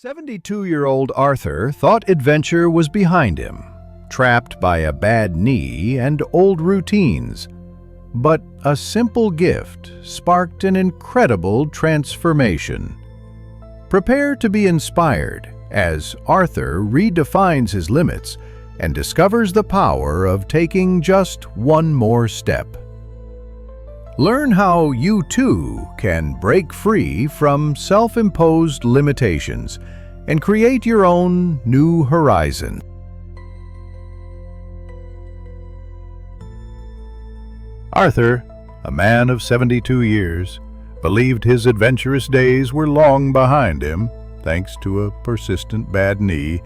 72-year-old Arthur thought adventure was behind him, trapped by a bad knee and old routines. But a simple gift sparked an incredible transformation. Prepare to be inspired as Arthur redefines his limits and discovers the power of taking just one more step. Learn how you too can break free from self-imposed limitations and create your own new horizon. Arthur, a man of 72 years, believed his adventurous days were long behind him, thanks to a persistent bad knee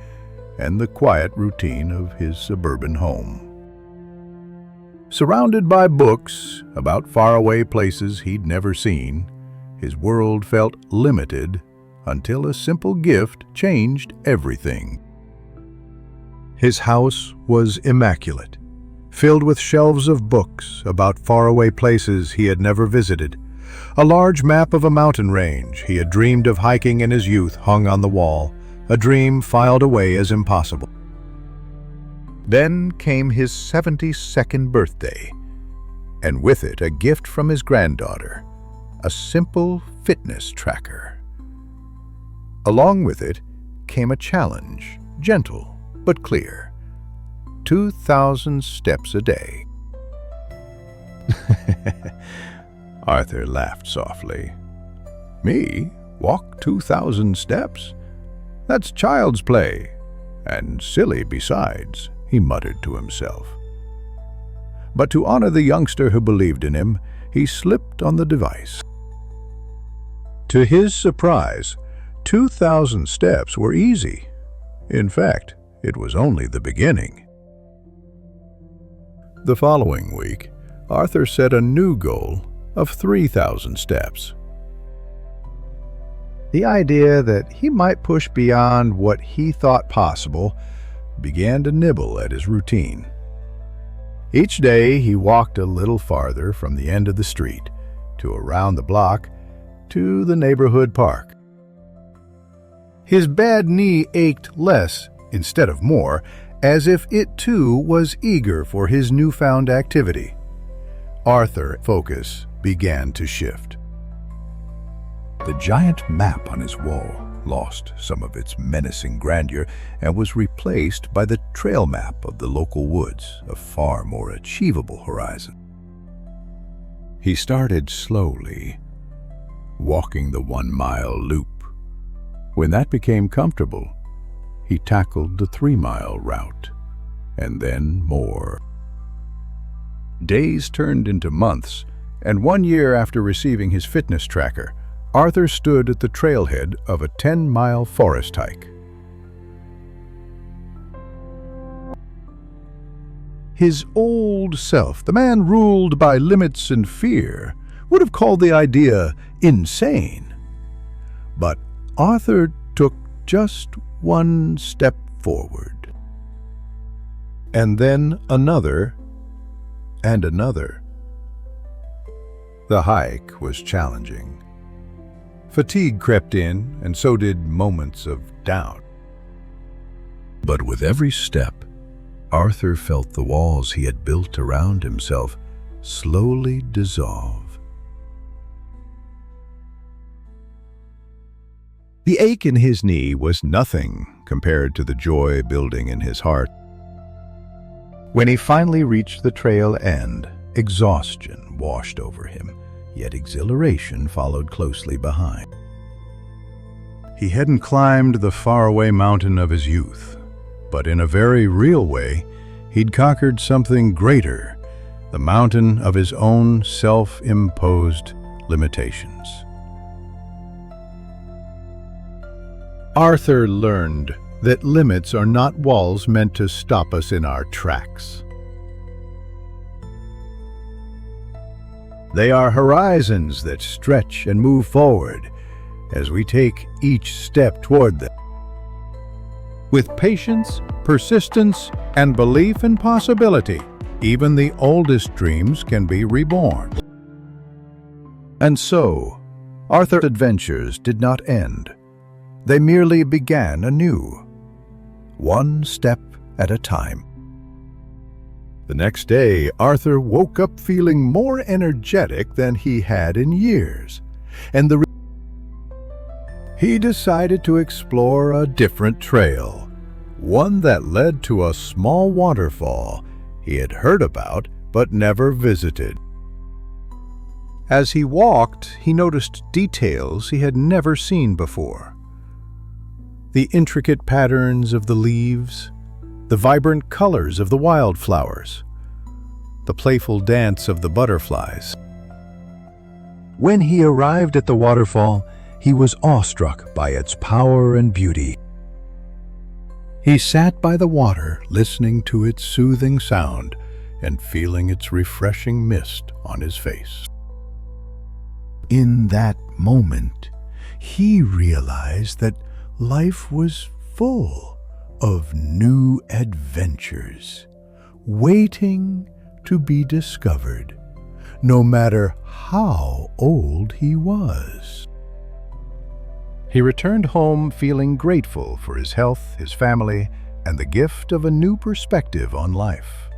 and the quiet routine of his suburban home. Surrounded by books about faraway places he'd never seen, his world felt limited until a simple gift changed everything. His house was immaculate, filled with shelves of books about faraway places he had never visited. A large map of a mountain range he had dreamed of hiking in his youth hung on the wall, a dream filed away as impossible. Then came his 72nd birthday, and with it a gift from his granddaughter, a simple fitness tracker. Along with it came a challenge, gentle but clear: 2,000 steps a day. Arthur laughed softly. Me? Walk 2,000 steps? That's child's play, and silly besides, he muttered to himself. But to honor the youngster who believed in him, he slipped on the device. To his surprise, 2,000 steps were easy. In fact, it was only the beginning. The following week, Arthur set a new goal of 3,000 steps. The idea that he might push beyond what he thought possible began to nibble at his routine. Each day he walked a little farther from the end of the street to around the block to the neighborhood park. His bad knee ached less instead of more, as if it too was eager for his newfound activity. Arthur's focus began to shift. The giant map on his wall lost some of its menacing grandeur and was replaced by the trail map of the local woods, a far more achievable horizon. He started slowly, walking the 1-mile loop. When that became comfortable, he tackled the 3-mile route, and then more. Days turned into months, and 1 year after receiving his fitness tracker, Arthur stood at the trailhead of a 10-mile forest hike. His old self, the man ruled by limits and fear, would have called the idea insane. But Arthur took just one step forward, and then another, and another. The hike was challenging. Fatigue crept in, and so did moments of doubt. But with every step, Arthur felt the walls he had built around himself slowly dissolve. The ache in his knee was nothing compared to the joy building in his heart. When he finally reached the trail end, exhaustion washed over him, yet exhilaration followed closely behind. He hadn't climbed the faraway mountain of his youth, but in a very real way, he'd conquered something greater, the mountain of his own self-imposed limitations. Arthur learned that limits are not walls meant to stop us in our tracks. They are horizons that stretch and move forward as we take each step toward them. With patience, persistence, and belief in possibility, even the oldest dreams can be reborn. And so, Arthur's adventures did not end. They merely began anew, one step at a time. The next day, Arthur woke up feeling more energetic than he had in years, and he decided to explore a different trail, one that led to a small waterfall he had heard about but never visited. As he walked, he noticed details he had never seen before. The intricate patterns of the leaves, the vibrant colors of the wildflowers, the playful dance of the butterflies. When he arrived at the waterfall, he was awestruck by its power and beauty. He sat by the water, listening to its soothing sound and feeling its refreshing mist on his face. In that moment, he realized that life was full of new adventures, waiting to be discovered, no matter how old he was. He returned home feeling grateful for his health, his family, and the gift of a new perspective on life.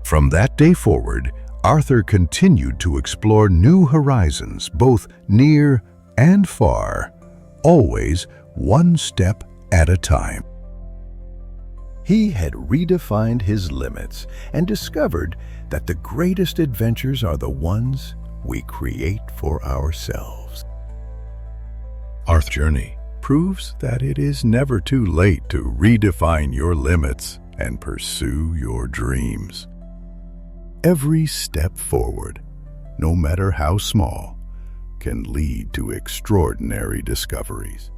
From that day forward, Arthur continued to explore new horizons, both near and far, always one step at a time. He had redefined his limits and discovered that the greatest adventures are the ones we create for ourselves. Arthur's journey proves that it is never too late to redefine your limits and pursue your dreams. Every step forward, no matter how small, can lead to extraordinary discoveries.